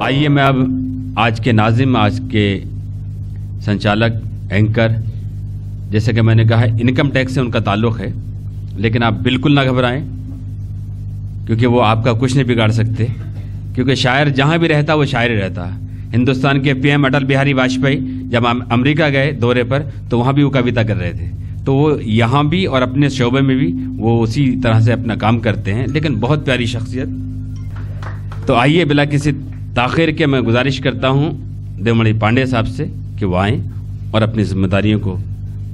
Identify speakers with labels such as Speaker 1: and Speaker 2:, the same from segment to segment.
Speaker 1: आइए मैं अब आज के नाज़िम, आज के संचालक, एंकर, जैसे कि मैंने कहा इनकम टैक्स से उनका ताल्लुक़ है, लेकिन आप बिल्कुल ना घबराएं क्योंकि वो आपका कुछ नहीं बिगाड़ सकते, क्योंकि शायर जहाँ भी रहता वो शायर ही रहता। हिंदुस्तान के पीएम अटल बिहारी वाजपेयी जब अमेरिका गए दौरे पर तो वहाँ भी वो कविता कर रहे थे, तो वो यहाँ भी और अपने शोबे में भी वो उसी तरह से अपना काम करते हैं, लेकिन बहुत प्यारी शख्सियत। तो आइए बिला किसी ताख़िर के मैं गुजारिश करता हूँ देवमणि पांडे साहब से कि वो आएँ और अपनी जिम्मेदारियों को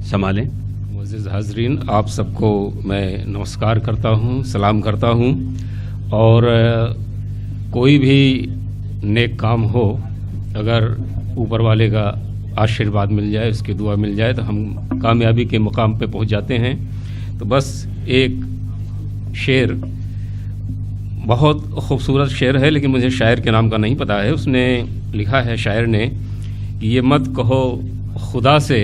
Speaker 1: संभालें।
Speaker 2: मुअज़्ज़िज़ हाज़रीन, आप सबको मैं नमस्कार करता हूँ, सलाम करता हूँ। और कोई भी नेक काम हो, अगर ऊपर वाले का आशीर्वाद मिल जाए, उसकी दुआ मिल जाए तो हम कामयाबी के मुकाम पे पहुँच जाते हैं। तो बस एक शेर, बहुत खूबसूरत शेर है लेकिन मुझे शायर के नाम का नहीं पता है। उसने लिखा है शायर ने कि ये मत कहो खुदा से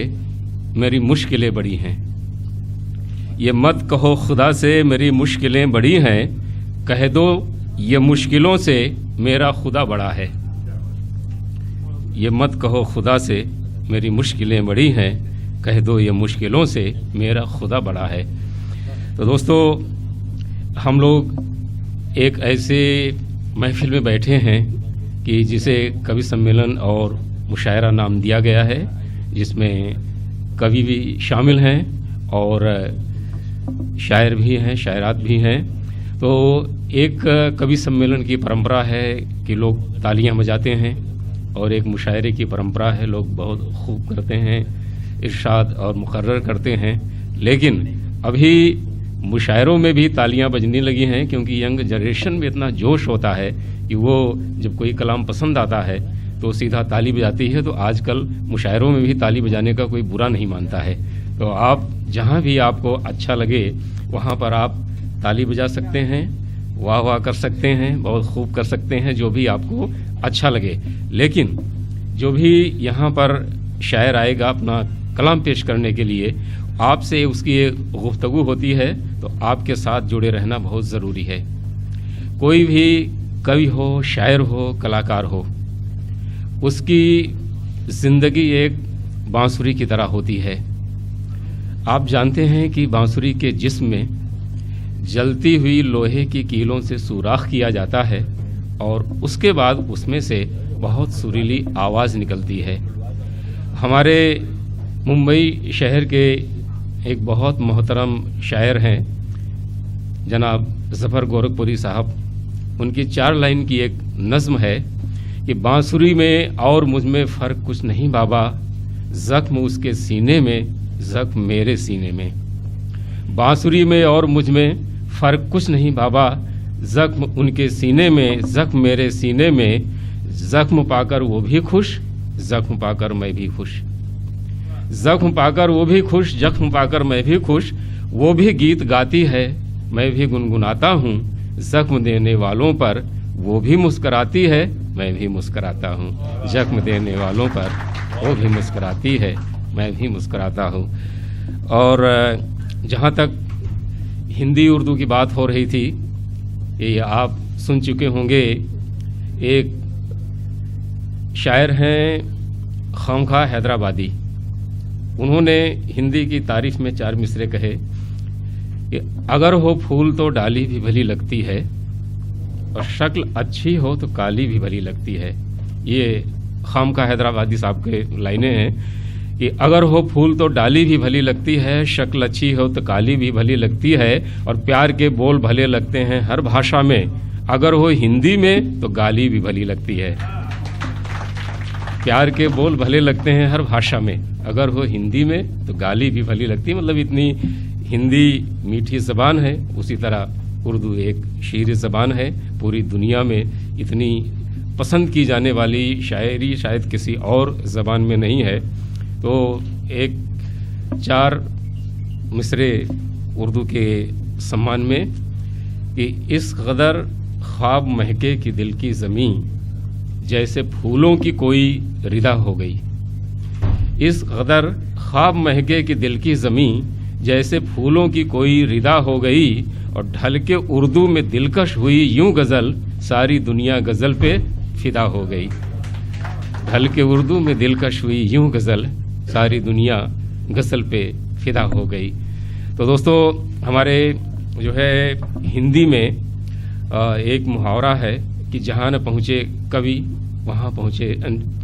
Speaker 2: मेरी मुश्किलें बड़ी हैं, ये मत कहो खुदा से मेरी मुश्किलें बड़ी हैं, कह दो ये मुश्किलों से मेरा खुदा बड़ा है। ये मत कहो खुदा से मेरी मुश्किलें बड़ी हैं, कह दो ये मुश्किलों से मेरा खुदा बड़ा है। तो दोस्तों, हम लोग एक ऐसे महफिल में बैठे हैं कि जिसे कवि सम्मेलन और मुशायरा नाम दिया गया है, जिसमें कवि भी शामिल हैं और शायर भी हैं, शायरात भी हैं। तो एक कवि सम्मेलन की परंपरा है कि लोग तालियां बजाते हैं और एक मुशायरे की परंपरा है, लोग बहुत खूब करते हैं, इरशाद और मुकर्रर करते हैं। लेकिन अभी मुशायरों में भी तालियां बजने लगी हैं, क्योंकि यंग जनरेशन में इतना जोश होता है कि वो जब कोई कलाम पसंद आता है तो सीधा ताली बजाती है। तो आजकल मुशायरों में भी ताली बजाने का कोई बुरा नहीं मानता है। तो आप जहाँ भी आपको अच्छा लगे वहाँ पर आप ताली बजा सकते हैं, वाह वाह कर सकते हैं, बहुत खूब कर सकते हैं, जो भी आपको अच्छा लगे। लेकिन जो भी यहाँ पर शायर आएगा अपना कलाम पेश करने के लिए, आपसे उसकी गुफ्तगू होती है, तो आपके साथ जुड़े रहना बहुत ज़रूरी है। कोई भी कवि हो, शायर हो, कलाकार हो, उसकी ज़िंदगी एक बांसुरी की तरह होती है। आप जानते हैं कि बांसुरी के जिस्म में जलती हुई लोहे की कीलों से सुराख किया जाता है और उसके बाद उसमें से बहुत सुरीली आवाज़ निकलती है। हमारे मुंबई शहर के एक बहुत मोहतरम शायर हैं जनाब ज़फ़र गोरखपुरी साहब, उनकी 4 लाइन की एक नज़्म है कि बांसुरी में और मुझ में फ़र्क कुछ नहीं बाबा, ज़ख्म उसके सीने में, ज़ख्म मेरे सीने में। बांसुरी में और मुझ में फ़र्क कुछ नहीं बाबा, ज़ख्म उनके सीने में, ज़ख्म मेरे सीने में, ज़ख्म पाकर वो भी खुश, ज़ख्म पाकर मैं भी खुश। ज़ख्म पाकर वो भी खुश, ज़ख्म पाकर मैं भी खुश, वो भी गीत गाती है, मैं भी गुनगुनाता हूँ, ज़ख्म देने वालों पर वो भी मुस्कराती है, मैं भी मुस्कराता हूँ। ज़ख्म देने वालों पर वो भी मुस्कराती है, मैं भी मुस्कराता हूँ। और जहाँ तक हिंदी उर्दू की बात हो रही थी, ये आप सुन चुके होंगे, एक शायर हैं खामखा हैदराबादी, उन्होंने हिंदी की तारीफ में 4 मिसरे कहे कि अगर हो फूल तो डाली भी भली लगती है, और शक्ल अच्छी हो तो काली भी भली लगती है। ये खामखा हैदराबादी साहब के लाइनें हैं कि अगर हो फूल तो डाली भी भली लगती है, शक्ल अच्छी हो तो काली भी भली लगती है, और प्यार के बोल भले लगते हैं हर भाषा में, अगर हो हिंदी में तो गाली भी भली लगती है। प्यार के बोल भले लगते हैं हर भाषा में, अगर हो हिंदी में तो गाली भी भली लगती है। मतलब इतनी हिंदी मीठी ज़बान है, उसी तरह उर्दू एक शीर ज़बान है। पूरी दुनिया में इतनी पसंद की जाने वाली शायरी शायद किसी और ज़बान में नहीं है। तो एक 4 मिसरे उर्दू के सम्मान में कि इस कदर ख्वाब महके कि दिल की ज़मीं, जैसे फूलों की कोई रिदा हो गई। इस कदर ख्वाब महके कि दिल की ज़मीं, जैसे फूलों की कोई रिदा हो गई, और ढल के उर्दू में दिलकश हुई यूं गज़ल, सारी दुनिया गज़ल पे फिदा हो गई। ढल के उर्दू में दिलकश हुई यूं गज़ल, सारी दुनिया गज़ल पे फिदा हो गई। तो दोस्तों, हमारे जो है हिंदी में एक मुहावरा है कि जहाँ न पहुँचे कवि वहाँ पहुँचे,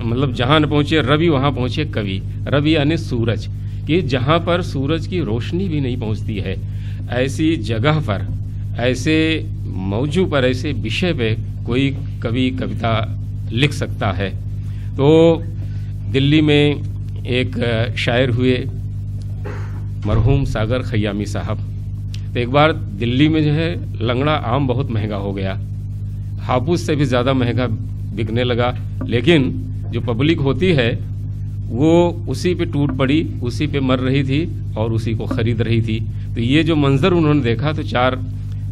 Speaker 2: मतलब जहाँ न पहुँचे रवि वहाँ पहुँचे कवि। रवि यानी सूरज, कि जहाँ पर सूरज की रोशनी भी नहीं पहुँचती है, ऐसी जगह पर, ऐसे मौजू पर, ऐसे विषय पे कोई कवि कविता लिख सकता है। तो दिल्ली में एक शायर हुए मरहूम सागर खयामी साहब। तो एक बार दिल्ली में जो है लंगड़ा आम बहुत महंगा हो गया, हापुस से भी ज़्यादा महंगा बिकने लगा, लेकिन जो पब्लिक होती है वो उसी पे टूट पड़ी, उसी पे मर रही थी और उसी को ख़रीद रही थी। तो ये जो मंज़र उन्होंने देखा तो 4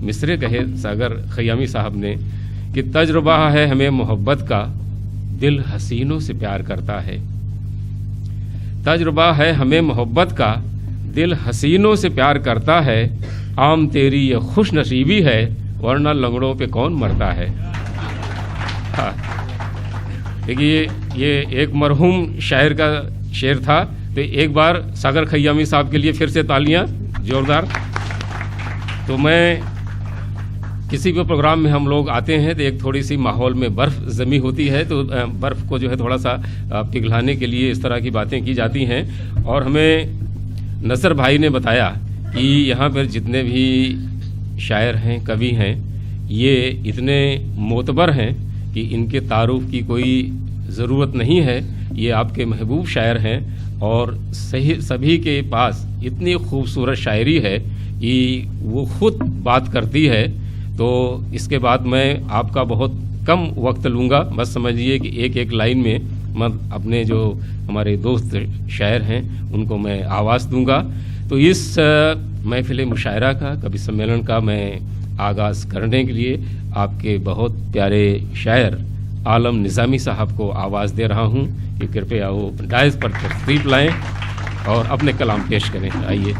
Speaker 2: मिसरे कहे सागर खयामी साहब ने कि तजुर्बा है हमें मोहब्बत का, दिल हसीनों से प्यार करता है। तजुर्बा है हमें मोहब्बत का, दिल हसीनों से प्यार करता है। आम तेरी ये खुश नसीबी है, वरना लंगड़ों पे कौन मरता है। हाँ, देखिए ये एक मरहूम शायर का शेर था। तो एक बार सागर खयामी साहब के लिए फिर से तालियां जोरदार। तो मैं किसी भी प्रोग्राम में हम लोग आते हैं तो एक थोड़ी सी माहौल में बर्फ़ जमी होती है, तो बर्फ़ को जो है थोड़ा सा पिघलाने के लिए इस तरह की बातें की जाती हैं। और हमें नसर भाई ने बताया कि यहाँ पर जितने भी शायर हैं, कवि हैं, ये इतने मोतबर हैं कि इनके तारुफ की कोई ज़रूरत नहीं है। ये आपके महबूब शायर हैं और सभी के पास इतनी खूबसूरत शायरी है कि वो खुद बात करती है। तो इसके बाद मैं आपका बहुत कम वक्त लूँगा, बस समझिए कि एक एक लाइन में मैं अपने जो हमारे दोस्त शायर हैं उनको मैं आवाज़ दूंगा। तो इस महफिल मुशायरा का, कवि सम्मेलन का मैं आगाज़ करने के लिए आपके बहुत प्यारे शायर आलम निज़ामी साहब को आवाज़ दे रहा हूं कि कृपया वो डायस पर तशरीफ़ लाएं और अपने कलाम पेश करें। आइए।